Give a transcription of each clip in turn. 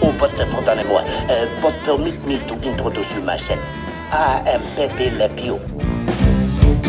Oh, but pardonnez-moi, but permit me to introduce myself. I am Pepe Le Pew.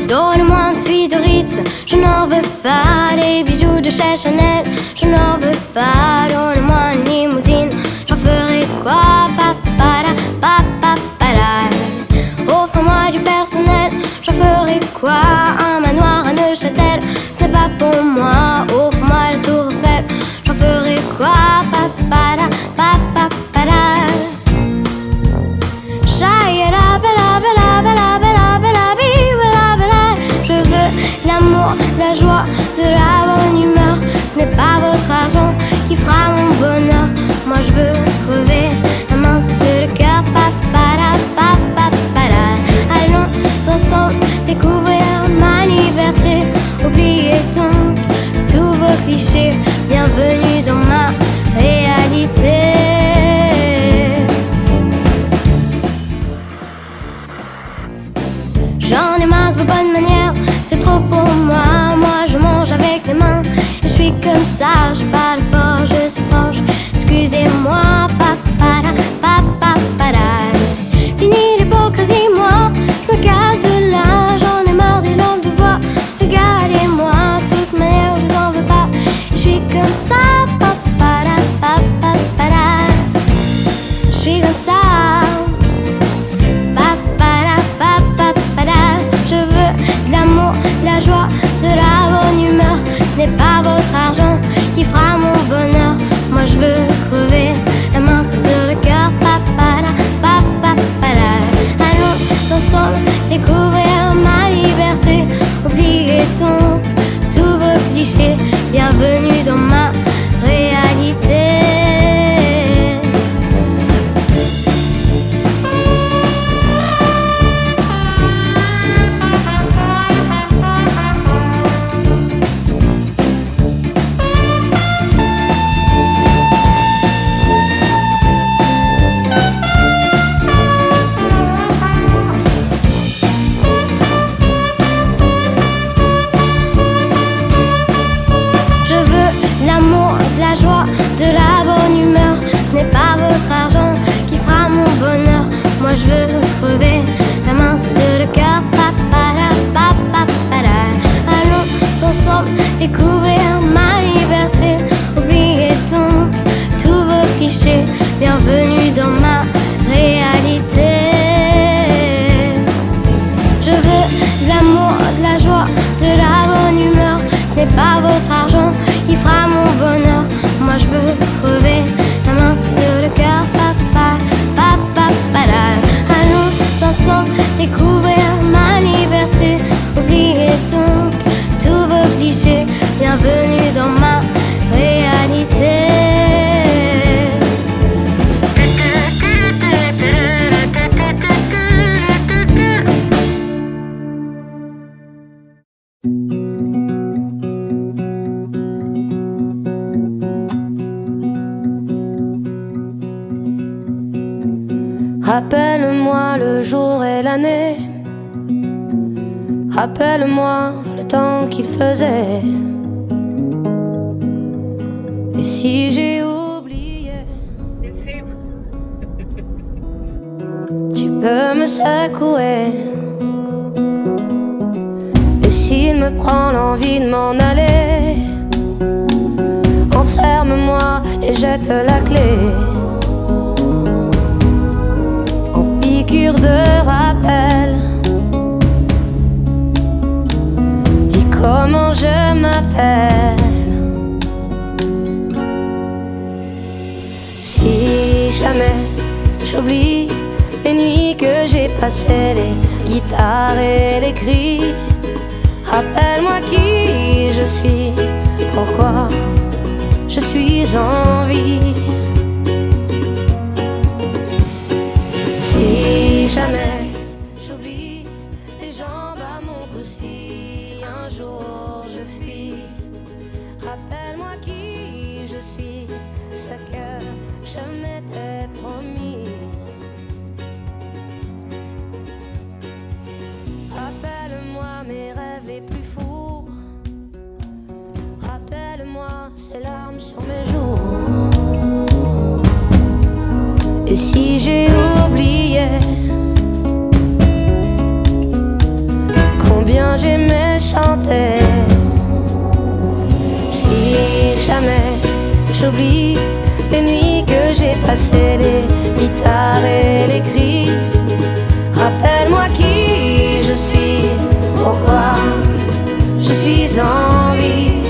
Donne-moi une suite de Ritz, je n'en veux pas. Des bijoux de chez Chanel, je n'en veux pas. Donne-moi une limousine, j'en ferai quoi? Papada, papada. Offre-moi du personnel, j'en ferai quoi? Un manoir à Neuchâtel, c'est pas pour moi. Offre-moi la tour Eiffel, j'en ferai quoi? Papada, papada. Shayara, bella, bella, bella, bella, bella, bella, bella. Je veux l'amour, la joie, de la bonne humeur. Ce n'est pas votre argent qui fera mon bonheur. Moi je veux crever la main sur le cœur. Papada, papada. Allons ensemble découvrir ma liberté. Oubliez donc tous vos clichés. Bienvenue dans ma réalité. J'en ai marre de vos bonnes manières, c'est trop pour moi. Moi je mange avec les mains et je suis comme ça. Je parle fort, je suis franche. Excusez-moi, papada, papada. Fini l'hypocrisie, moi je me casse de là. J'en ai marre des langues de bois. Regardez-moi, de toute manière je vous en veux pas. Je suis comme ça, papada, papada. Je suis comme ça. La joie, de la bonne humeur. Ce n'est pas votre argent qui fera mon bonheur. Moi je veux crever la main sur le cœur. Papada, papada. Allons ensemble découvrir ma liberté. Oubliez donc tous vos clichés. Bienvenue dans ma réalité. De la bonne humeur, ce n'est pas votre argent qui fera mon bonheur. Moi je veux crever la main sur le cœur. Papada, papada. Allons ensemble découvrir ma liberté. Oubliez donc tous vos clichés. Bienvenue dans ma réalité. Je veux de l'amour, de la joie, de la bonne humeur. Ce n'est pas votre argent qui fera mon bonheur. Moi je veux crever la main sur le cœur. Papada. Allons ensemble découvrir ma liberté. Oubliez donc tous vos clichés. Bienvenue dans ma réalité. Rappelle-moi le jour et l'année. Rappelle-moi le temps qu'il faisait. Et si j'ai oublié, tu peux me secouer. Et s'il me prend l'envie de m'en aller, enferme-moi et jette la clé. Piqûre de rappel, dis comment je m'appelle. Si jamais j'oublie les nuits que j'ai passées, les guitares et les cris, rappelle-moi qui je suis, pourquoi je suis en vie. Si jamais j'oublie les jambes à mon cou, si un jour je fuis, rappelle-moi qui je suis, ce que je m'étais promis. Rappelle-moi mes rêves les plus fous, rappelle-moi ces larmes sur mes joues. Et si j'ai oublié combien j'aimais chanter, si jamais j'oublie les nuits que j'ai passées, les guitares et les cris, rappelle-moi qui je suis, pourquoi je suis en vie.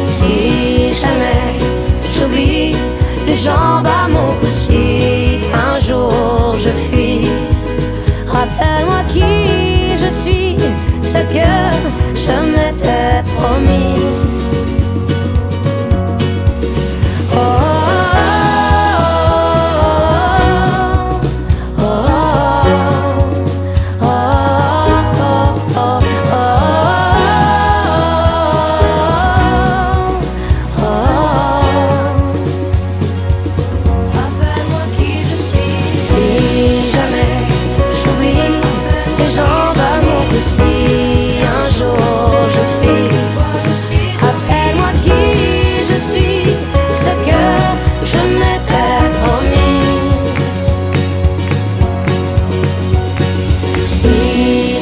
Si jamais j'oublie les jambes à mon cou, si un jour je fuis, rappelle-moi qui je suis, ce que je m'étais promis. Oh, oh, oh, oh, oh, oh, oh. Rappelle-moi qui je suis. Si jamais j'oublie les jambes à mon cou, si un jour je fuis, rappelle-moi qui je suis, ce que je m'étais promis. Si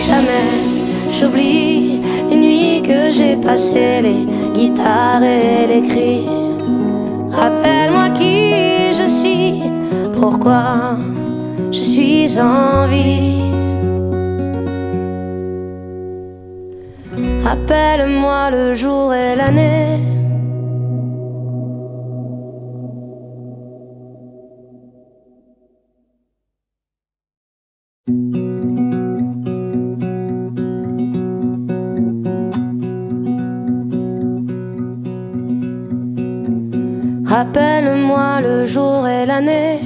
jamais j'oublie les nuits que j'ai passées, les guitares et les cris, rappelle-moi qui je suis, pourquoi je suis en vie. Rappelle-moi le jour et l'année. Rappelle-moi le jour et l'année.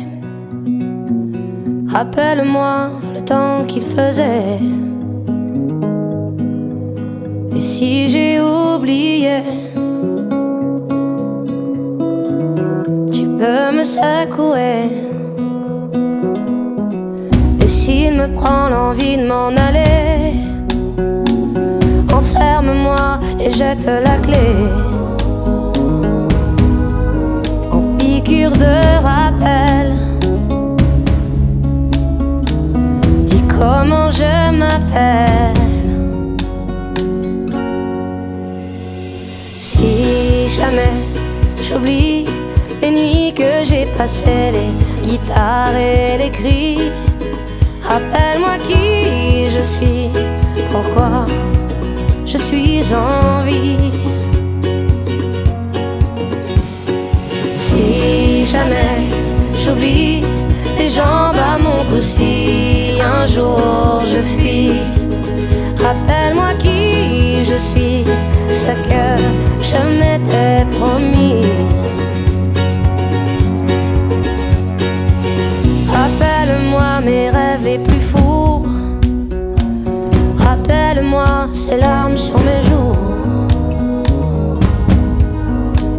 Rappelle-moi le temps qu'il faisait. Et si j'ai oublié, tu peux me secouer. Et s'il me prend l'envie de m'en aller, enferme-moi et jette la clé. En piqûre de rappel, dis comment je m'appelle. Si jamais j'oublie les nuits que j'ai passées, les guitares et les cris, rappelle-moi qui je suis, pourquoi je suis en vie. Si jamais j'oublie les jambes à mon cou, si un jour je fuis, rappelle-moi qui je suis, ce que je m'étais promis. Rappelle-moi mes rêves les plus fous. Rappelle-moi ces larmes sur mes joues.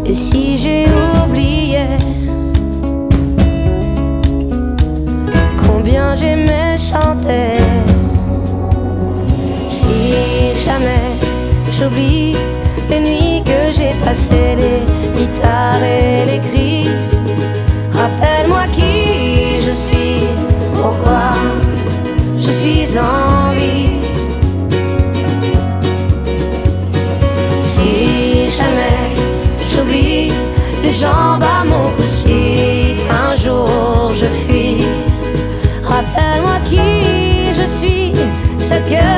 Et si j'ai oublié combien j'aimais chanter, si jamais j'oublie les nuits que j'ai passées, les guitares et les cris, rappelle-moi qui je suis, pourquoi je suis en vie. Si jamais j'oublie les jambes à mon cou, si un jour je fuis, rappelle-moi qui je suis, ce que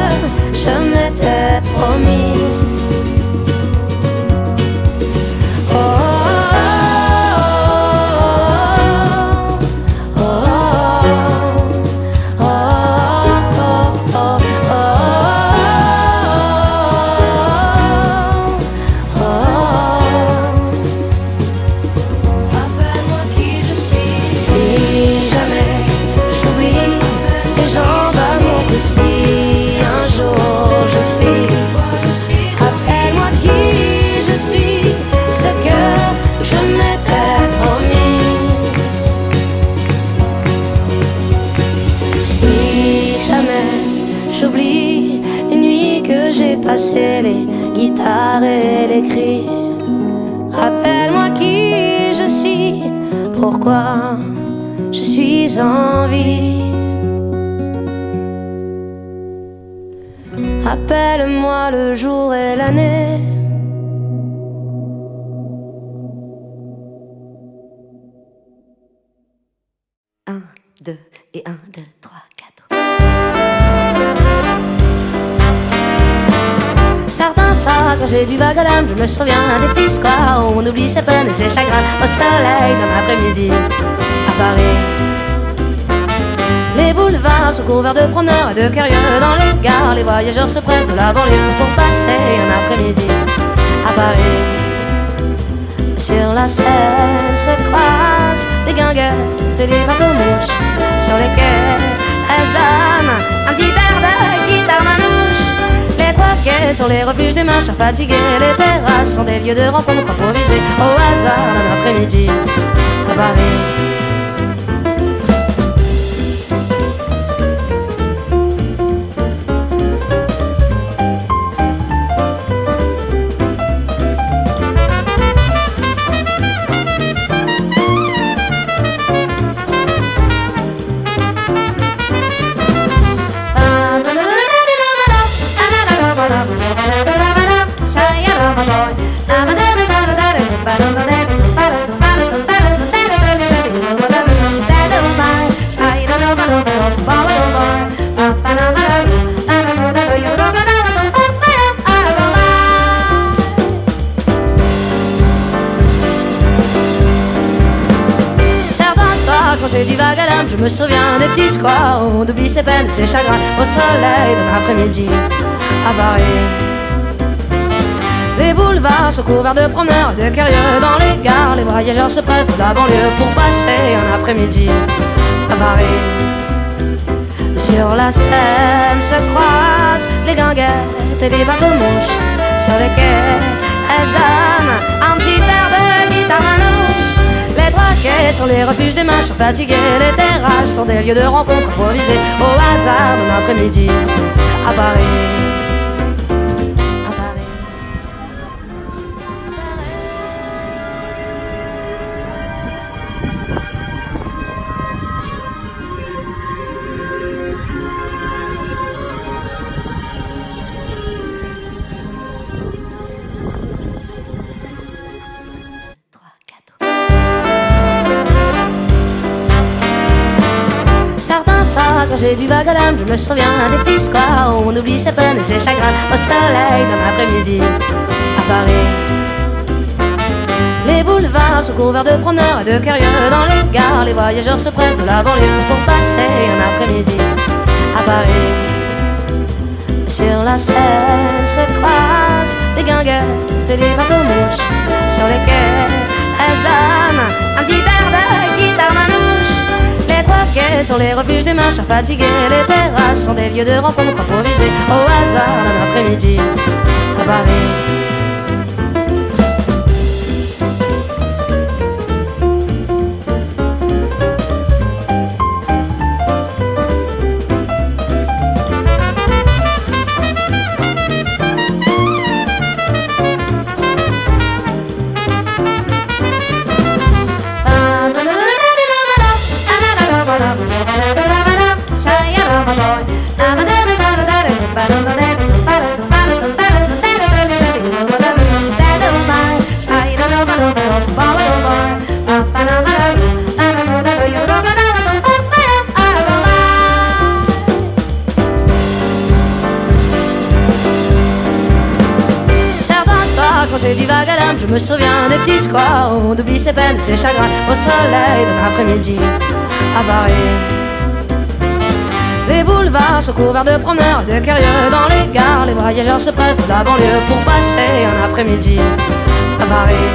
je m'étais promis. Oh, oh, oh, oh, oh, oh, oh, oh. Rappelle-moi qui je suis. Si jamais j'oublie les jambes à mon cou, si un jour je fuis, rappelle-moi qui je suis, ce que je m'étais promis. Si jamais j'oublie les nuits que j'ai passées, les guitares et les cris, Rappelle-moi qui je suis, pourquoi je suis en vie. Appelle-moi le jour et l'année. Un, deux, et 1, 2, 3, 4. Certains soirs, quand j'ai du vague à l'âme, je me souviens des petits soirs où on oublie ses peines et ses chagrins au soleil d'un après-midi à Paris. Les boulevards sont couverts de promeneurs et de curieux. Dans les gares, les voyageurs se pressent de la banlieue pour passer un après-midi à Paris. Sur la Seine se croisent les guinguettes et les bateaux-mouches. Sur les quais, elles âment un petit air de guitare manouche. Les trois quais sont les refuges des marcheurs fatigués. Les terrasses sont des lieux de rencontre improvisés au hasard d'un après-midi à Paris. Quand j'ai du vague à l'âme, je me souviens des petits squares où on oublie ses peines et ses chagrins au soleil d'un après-midi à Paris. Les boulevards sont couverts de promeneurs et de curieux. Dans les gares, les voyageurs se pressent de la banlieue pour passer un après-midi à Paris. Sur la Seine se croisent les guinguettes et les bateaux-mouches. Sur les quais, elles âment un petit air de guitare manouche. Les trois quais sont les refuges des marcheurs fatigués. Les terrasses sont des lieux de rencontre improvisés au hasard d'un après-midi à Paris. Quand j'ai du vague à l'âme, je me souviens des petits squares où on oublie ses peines et ses chagrins au soleil d'un après-midi à Paris. Les boulevards sont couverts de promeneurs et de curieux. Dans les gares, les voyageurs se pressent de la banlieue pour passer un après-midi à Paris. Sur la Seine se croisent les guinguettes et les bateaux-mouches. Sur les quais, elles âment un petit air de guitare manouche. Les trois quais sont les refuges des marcheurs fatigués. Les terrasses sont des lieux de rencontre improvisés au hasard d'un après-midi à Paris. Quand j'ai du vague à l'âme, je me souviens des petits squares où on oublie ses peines et ses chagrins au soleil d'un après-midi à Paris. Les boulevards sont couverts de promeneurs et de curieux. Dans les gares, les voyageurs se pressent de la banlieue pour passer un après-midi à Paris.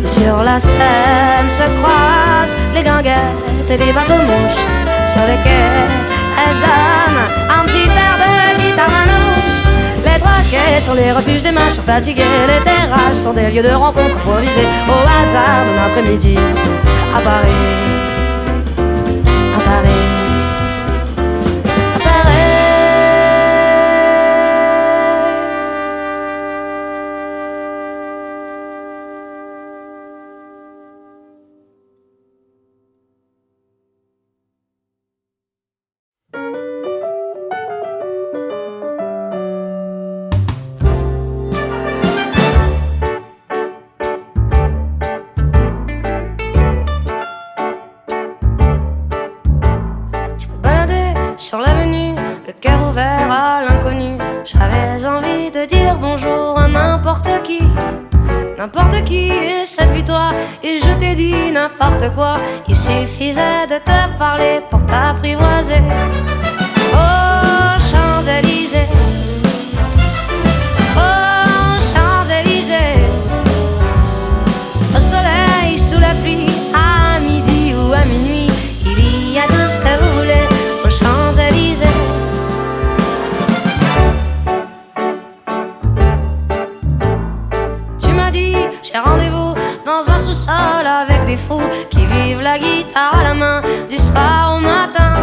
Sur la Seine se croisent les guinguettes et les bateaux-mouches. Sur les quais, elles âment un petit air de guitare manouche. Les trois quais sont les refuges des marcheurs fatigués. Les terrasses sont des lieux de rencontre improvisés au hasard d'un après-midi à Paris. À Paris. À Paris. ouvert à l'inconnu. J'avais envie de dire bonjour à n'importe qui, et c'est puis toi. Et je t'ai dit n'importe quoi. Il suffisait de te parler pour t'apprivoiser. Oh, Champs-Élysées, oh, Champs-Élysées, au soleil, sous la pluie, à midi ou à minuit, il y a tout ce que vous voulez aux Champs-Élysées. Tu m'as dit, j'ai rendez-vous dans un sous-sol avec des fous qui vivent la guitare à la main du soir au matin.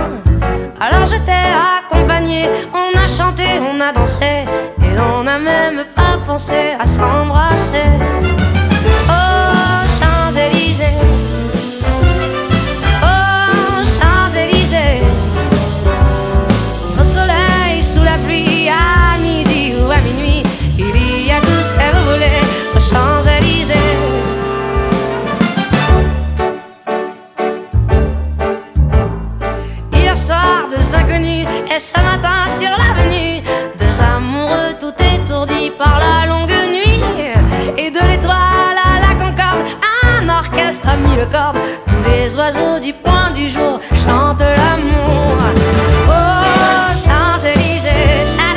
Alors je t'ai accompagné, on a chanté, on a dansé, et l'on n'a même pas pensé à s'embrasser. Oh, Champs-Élysées, oh, Champs-Élysées, au soleil, sous la pluie, à midi ou à minuit, il y a tout ce que vous voulez aux Champs-Élysées. Hier soir, deux inconnus, et ce matin sur l'avenue, deux amoureux tout étourdis par la longue nuit. Et de l'étoile à la Concorde, un orchestre a mis le corde. Tous les oiseaux du point du jour chantent l'amour. Oh, Champs-Élysées, oh,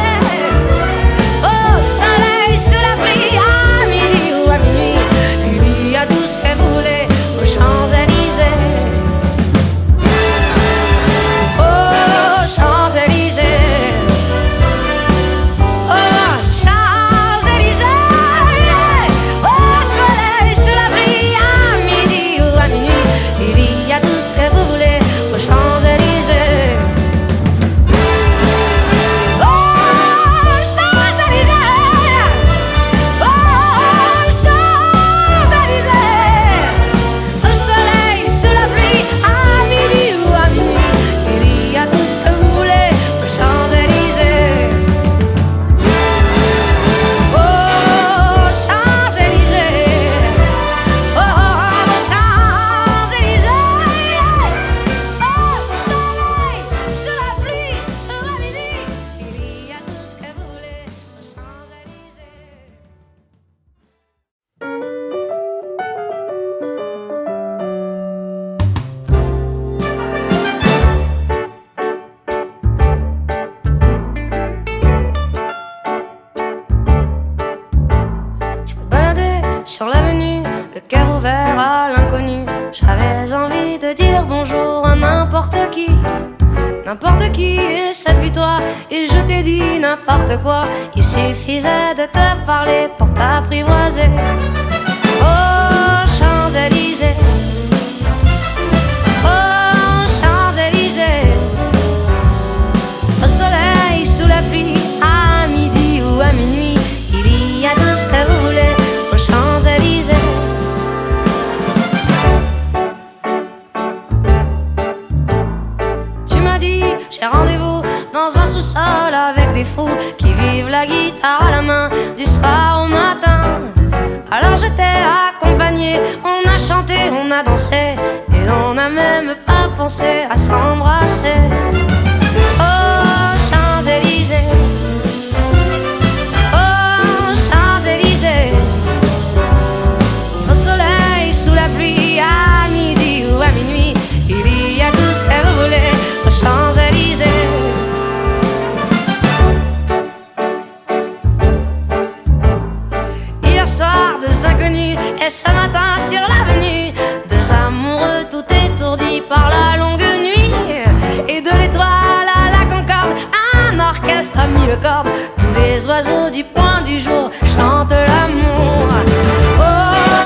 Champs-Élysées, au soleil, sous la pluie, à midi ou à minuit, il y a tout ce que vous voulez aux Champs-Élysées. Oh, Champs-Élysées, oh, Champs-Élysées, au soleil, sous la pluie, à midi ou à minuit, il y a tout ce que vous voulez aux Champs-Élysées. Oh, Champs-Élysées, oh, Champs-Élysées, au soleil, sous la pluie, à midi ou à minuit, il y a tout ce que vous voulez aux Champs-Élysées. Oh, Champs-Élysées, oh, Champs-Élysées, au soleil, sous la pluie, à midi, il y a tout ce que vous voulez aux Champs-Élysées. Je me baladais sur l'avenue, le cœur ouvert à l'inconnu. J'avais envie de dire bonjour à n'importe qui, et c'est puis toi. Et je t'ai dit n'importe quoi. Il suffisait de te parler pour t'apprivoiser. Oh, Champs-Élysées, oh, Champs-Élysées, au soleil, sous la pluie, à midi ou à minuit, il y a tout ce que vous voulez aux Champs-Élysées. Tu m'as dit, j'ai rendez-vous dans un sous-sol avec des fous qui vivent la guitare à la main du soir au matin. Alors je t'ai accompagné, on a chanté, on a dansé, et l'on n'a même pas pensé à s'embrasser. Oh, Champs-Élysées, oh, Champs-Élysées, au soleil, sous la pluie, à midi ou à minuit, il y a tout ce que vous voulez aux Champs-Élysées. Hier soir, deux inconnus, et ce matin sur l'avenue, deux amoureux tout étourdis par la longue nuit. Et de l'étoile à la Concorde, un orchestre a mis le corde. Tous les oiseaux du point du jour chantent l'amour. Oh,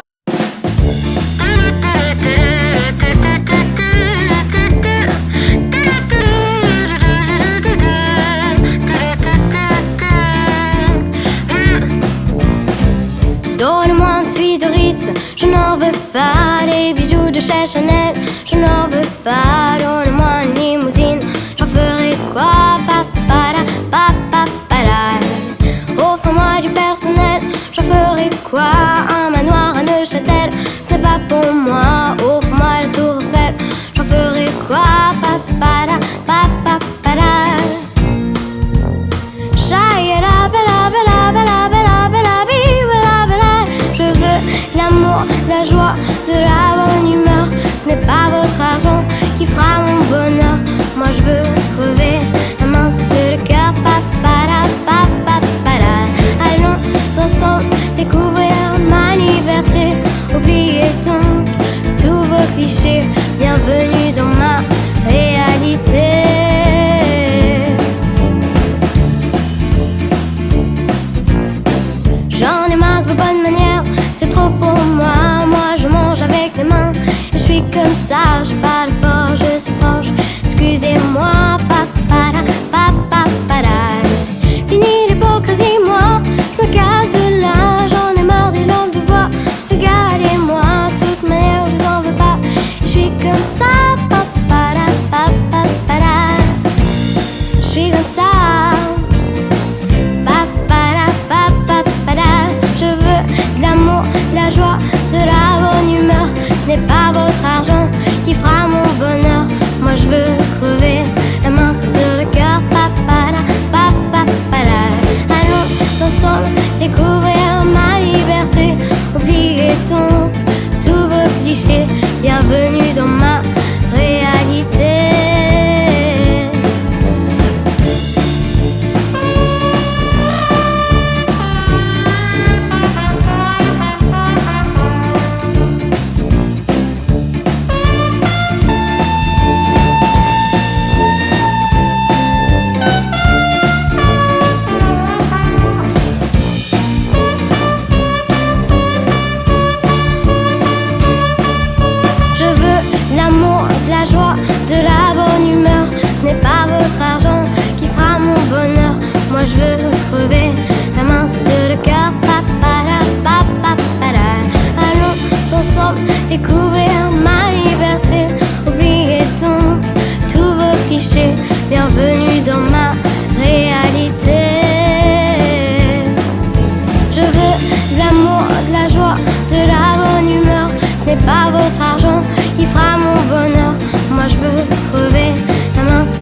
Donne-moi un suite de Ritz, je n'en veux pas des bijoux de chez Chanel.